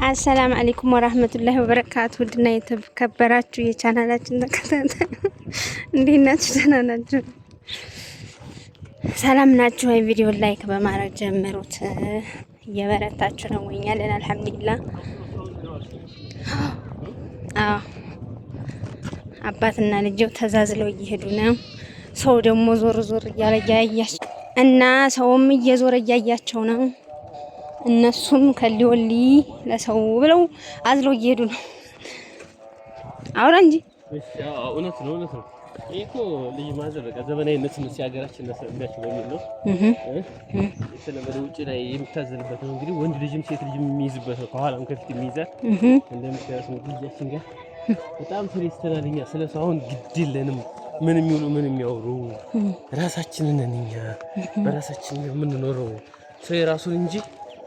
السلام عليكم ورحمة الله وبركاته. ودنا يتكبراتو የቻናላችን ተከታታይ እንዴት ናችሁ? ደህና ናችሁ? ሰላም ናችሁ? ወይ ቪዲዮ ላይክ በማድረግ ጀምሩት። እየበረታችሁ ነው ወይ? እኛ አልሐምዱሊላህ። አባትና ልጅው ተዛዝለው እየሄዱ ነው። ሰው ደግሞ ዞር ዞር እያለ ያያያቸው እና ሰውም እየዞረ እያያቸው ነው። እነሱም ከሊወሊ ለሰው ብለው አዝለው እየሄዱ ነው። አውራ እንጂ እውነት ነው። እኮ ልጅ ማዘር በቃ ዘመናዊነት ነው ሲያገራችን እንደሽ በሚል ነው ስለዚህ ውጪ ላይ የምታዘልበት ነው። እንግዲህ ወንድ ልጅም ሴት ልጅም የሚይዝበት ነው። ከኋላም ከፊት የሚይዛት እንደምታያስ ነው። ልጃችን ጋር በጣም ፍሬስተናልኛ ስለሰው አሁን ግድ የለንም። ምን የሚውሉ ምን የሚያወሩ ራሳችንን ነን። እኛ በራሳችን የምንኖረው ሰው የራሱን እንጂ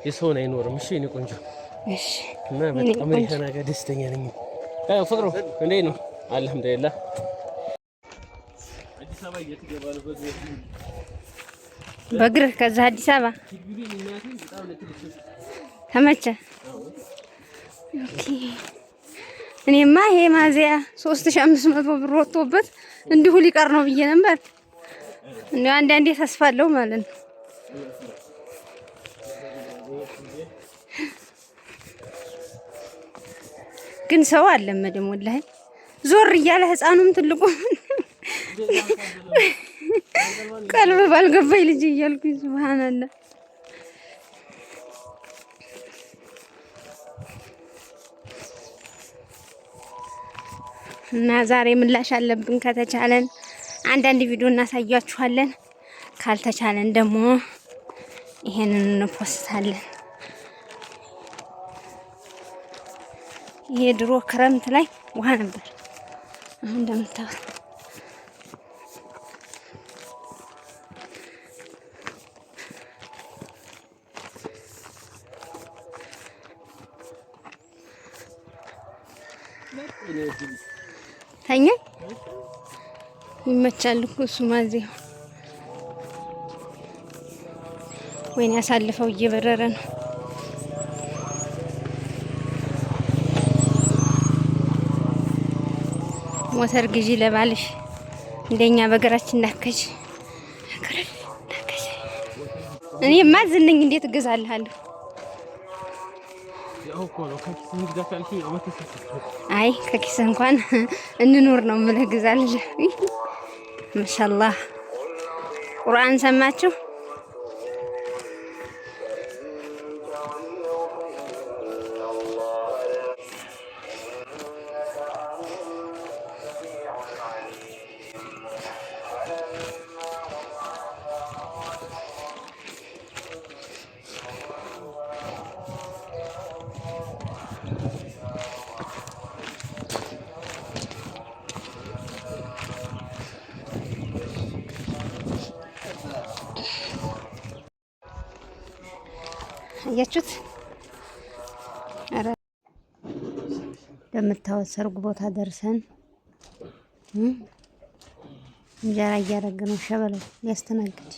የሰውን አይኖርም። እሺ እኔ ቆንጆ እሺ እና በጣም አሜሪካና ጋር ደስተኛ ነኝ። ፍቅሩ እንዴት ነው? አልሐምዱሊላህ። አዲስ አበባ እየተገባለ በእግርህ ከዛ አዲስ አበባ ተመቸ? ኦኬ። እኔማ ይሄ ማዚያ 3500 ብር ወጥቶበት እንዲሁ ሊቀር ነው ብዬ ነበር። እንደው አንዳንዴ ተስፋ አለው ማለት ነው። ግን ሰው አለመደም ወላሂ ዞር እያለ ህፃኑም ትልቁም ቀልብ ባልገባኝ ልጅ እያልኩኝ ሱብሃንአላህ። እና ዛሬ ምላሽ አለብን። ከተቻለን አንዳንድ ቪዲዮ እናሳያችኋለን። ካልተቻለን ደግሞ ይሄንን እንፖስታለን። ይሄ ድሮ ክረምት ላይ ውሃ ነበር። አሁን እንደምታውቁት ታኛ ይመቻል እኮ እሱ ማዚያው። ወይኔ ያሳልፈው እየበረረ ነው። ሞተር ግዢ ለባልሽ እንደኛ በእግራችን እንዳከሽ እኔ ማዝነኝ እንዴት እገዛልሃለሁ? አይ ከኪስ እንኳን እንኖር ነው የምልህ። ግዛልሽ ማሻአላህ። ቁርአን ሰማችሁ? አያችሁት? አረ እንደምታዩት ሰርጉ ቦታ ደርሰን እንጀራ እያደረግን ነው። ሸበለው ሊያስተናግድ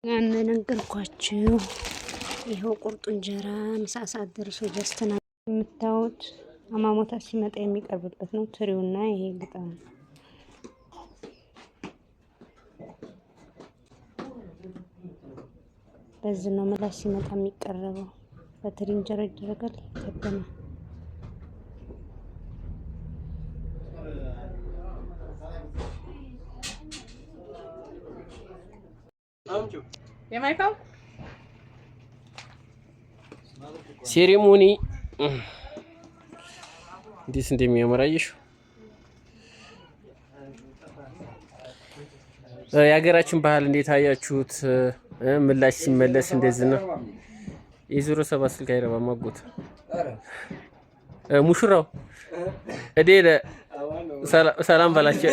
ምን ነገርኳችሁ። ይሄው ቁርጡ እንጀራ ምሳ ሰዓት ደርሶ እያስተናገደ የምታዩት አማሞታ ሲመጣ የሚቀርብበት ነው። ትሪውና ይሄ ግጣም በዚህ ነው ምላሽ ሲመጣ የሚቀርበው። በትሪ እንጀራ ይደረጋል፣ ይከደናል። የማይካው ሴሪሞኒ እንዴት እንደሚያመራየሽ የሀገራችን ባህል እንዴት አያችሁት? ምላሽ ሲመለስ እንደዚህ ነው። የ07 ስልክ አይረባም። አጎት ሙሽራው እዴለ ሰላም በላቸው።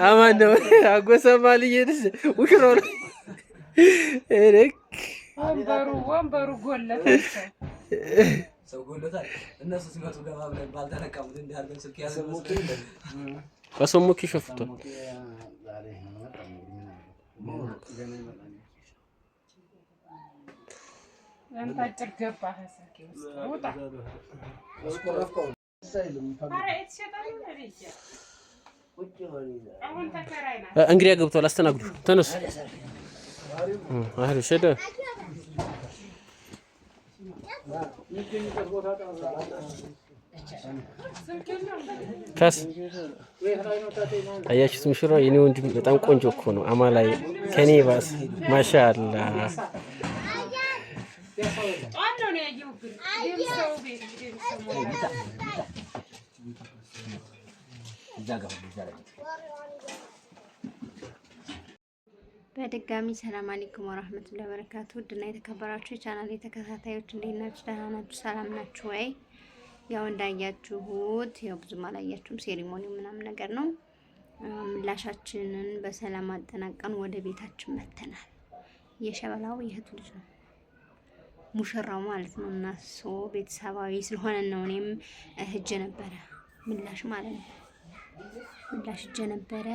አማን ነው አጎሰማ ልየድስ ሙሽራው እረክ ወንበሩ ጎለታቸው ሰው ጎለታል። እነሱ ሲመጡ ገባ ብለን ባልተነቃሙት እንዲያርገን ስልክ ያዘሙት በሰሙክ ይሸፍቷል። አንተ አጭር ገባህ ሰኪ ውጣ እንግዲህ ገብቷል። አስተናግዱ ተነሱ። አህሉ ሸደ ካስ አያችሁት? ሙሽራው የኔ ወንድም በጣም ቆንጆ እኮ ነው። አማላይ ከኔ ባስ ማሻአላ በድጋሚ ሰላም አለይኩም ወራህመቱላሂ ወበረካቱ። ውድና የተከበራችሁ የቻናሌ ተከታታዮች እንዴት ናችሁ? ደህና ናችሁ? ሰላም ናችሁ ወይ? ያው እንዳያችሁት ያው ብዙም አላያችሁም፣ ሴሪሞኒው ምናምን ነገር ነው። ምላሻችንን በሰላም አጠናቀን ወደ ቤታችን መተናል። የሸበላው የእህቱ ልጅ ነው ሙሽራው ማለት ነው። እና ቤተሰባዊ ስለሆነ ነው። እኔም ሂጄ ነበረ ምላሽ ማለት ነው። ምላሽ ሂጄ ነበረ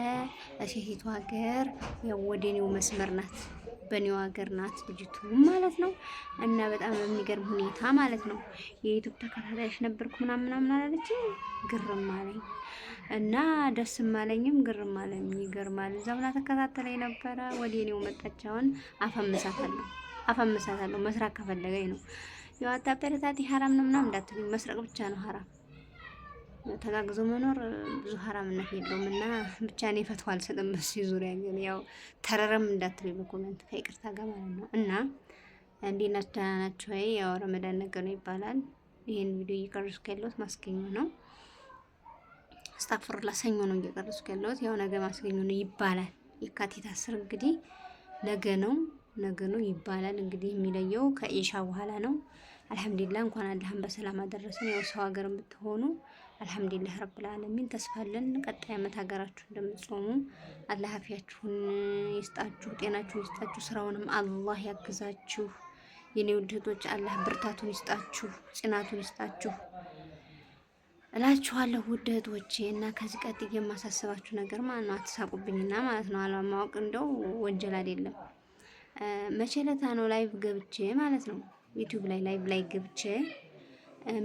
ሴቲቱ ሀገር ያው ወደኔው መስመር ናት፣ በኔው ሀገር ናት ልጅቱ ማለት ነው። እና በጣም በሚገርም ሁኔታ ማለት ነው የዩቲዩብ ተከታታዮች ነበርኩ ምናምን አላለች። ግርም አለኝ እና ደስም አለኝም ግርም አለኝ። ይገርማል። እዛው ላይ ተከታተለኝ ነበረ። ወደኔው መጣች። አሁን አፈምሳታለሁ መስራት ከፈለገኝ ነው። ያው አታበረታቲ ሐራም ነው ምናምን እንዳትሉኝ፣ መስረቅ ብቻ ነው ሐራም። ተጋግዞ መኖር ብዙ ሐራምነት የለውም። እና ብቻ እኔ ፈትዋ አልሰጥም በሱ ዙሪያ። ግን ያው ተረረም እንዳትሉኝ በኮሜንት ከይቅርታ ጋር ማለት ነው። እና እንዴት ናችሁ? ደህና ናችሁ ወይ? ያው ረመዳን ነገር ነው ይባላል። ይሄን ቪዲዮ እየቀረስኩ ያለሁት ማስገኘ ነው። አስታፍሩላ ሰኞ ነው እየቀረስኩ ያለሁት። ያው ነገ ማስገኘ ነው ይባላል። የካቲት 10 እንግዲህ ነገ ነው ይባላል። እንግዲህ የሚለየው ከኢሻ በኋላ ነው። አልሐምዱሊላህ እንኳን አላህን በሰላም አደረሰን። ያው ሰው ሀገር የምትሆኑ አልሐምዱሊላህ ረብል ዓለሚን ተስፋለን። ቀጣይ ዓመት ሀገራችሁ እንደምትጾሙ አላህ አፊያችሁን ይስጣችሁ፣ ጤናችሁን ይስጣችሁ፣ ስራውንም አላህ ያግዛችሁ። የኔ ውድ እህቶች አላህ ብርታቱን ይስጣችሁ፣ ጽናቱን ይስጣችሁ እላችኋለሁ ውድ እህቶቼ። እና ከዚህ ቀጥዬ የማሳስባችሁ ነገር ማለት ነው አትሳቁብኝና ማለት ነው። አለማወቅ እንደው ወንጀል አይደለም። መቼ ለታ ነው ላይቭ ገብቼ ማለት ነው ዩቲዩብ ላይ ላይቭ ላይ ገብቼ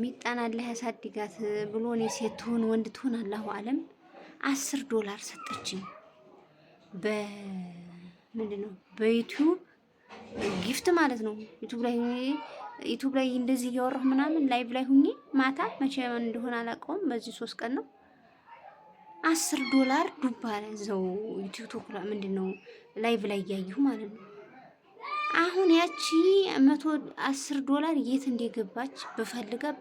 ሚጣን አላህ ያሳድጋት ብሎ እኔ ሴት ትሁን ወንድ ትሁን አላሁ አለም $10 ሰጠችኝ። በምንድነው በዩቲዩብ ጊፍት ማለት ነው። ዩቲዩብ ላይ እንደዚህ እያወራሁ ምናምን ላይቭ ላይ ሁኜ ማታ መቼ እንደሆነ አላውቀውም። በዚህ 3 ቀን ነው $10 ዱባ ዘው ዩቲዩብ ላይ ምንድነው ላይቭ ላይ እያየሁ ማለት ነው። አሁን ያቺ $110 የት እንደገባች በፈልጋት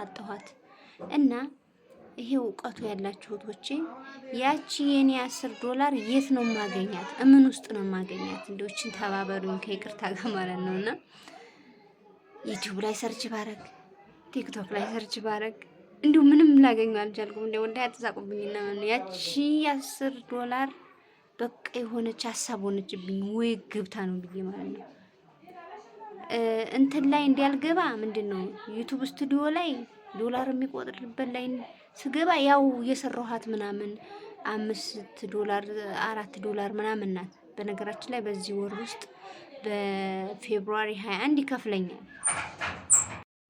አጣኋት። እና ይሄ እውቀቱ ያላችሁ እህቶቼ ያቺ የኔ $10 የት ነው ማገኛት? ምን ውስጥ ነው ማገኛት? እንደውችን ተባበሩኝ ከይቅርታ ጋር ማለት ነውና ዩቲዩብ ላይ ሰርች ባረግ፣ ቲክቶክ ላይ ሰርች ባረግ እንዲሁ ምንም ላገኘው አልቻልኩም። እንደው ወንዳ ያተሳቁብኝና ያቺ $10 በቃ የሆነች ሀሳብ ሆነችብኝ። ወይ ግብታ ነው ብዬ ማለት ነው እንትን ላይ እንዲያልገባ ምንድነው ዩቲዩብ ስቱዲዮ ላይ ዶላር የሚቆጥርበት ላይ ስገባ ያው የሰራኋት ምናምን $5 $4 ምናምን ናት። በነገራችን ላይ በዚህ ወር ውስጥ በፌብሩዋሪ 21 ይከፍለኛል።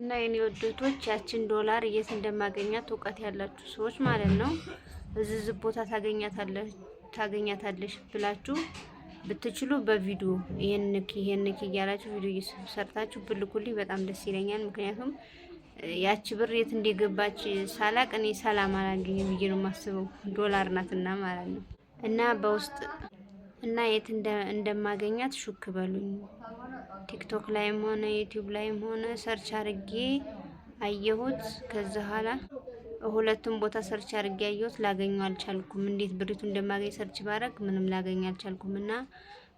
እና የኔ ወደቶች ያችን ዶላር የት እንደማገኛት እውቀት ያላችሁ ሰዎች ማለት ነው እዚህ ቦታ ታገኛታለሽ ብላችሁ ብትችሉ በቪዲዮ ይሄን ንክ እያላችሁ ቪዲዮ ሰርታችሁ ብልኩልኝ በጣም ደስ ይለኛል። ምክንያቱም ያቺ ብር የት እንደገባች ሳላቅ እኔ ሰላም አላገኝም ብዬ ነው የማስበው። ዶላር ናትና ማለት ነው። እና በውስጥ እና የት እንደማገኛት ሹክ በሉኝ። ቲክቶክ ላይም ሆነ ዩቲዩብ ላይም ሆነ ሰርች አድርጌ አየሁት። ከዛ ኋላ ሁለቱም ቦታ ሰርች አድርጌ አየሁት፣ ላገኘው አልቻልኩም። እንዴት ብሪቱ እንደማገኝ ሰርች ባረግ ምንም ላገኝ አልቻልኩም። እና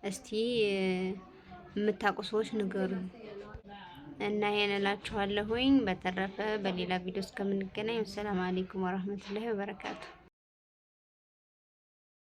እስቲ የምታውቁ ሰዎች ንገሩኝ። እና ይሄን እላችኋለሁኝ። በተረፈ በሌላ ቪዲዮ እስከምንገናኝ ሰላም አለይኩም ወራህመቱላሂ ወበረካቱ።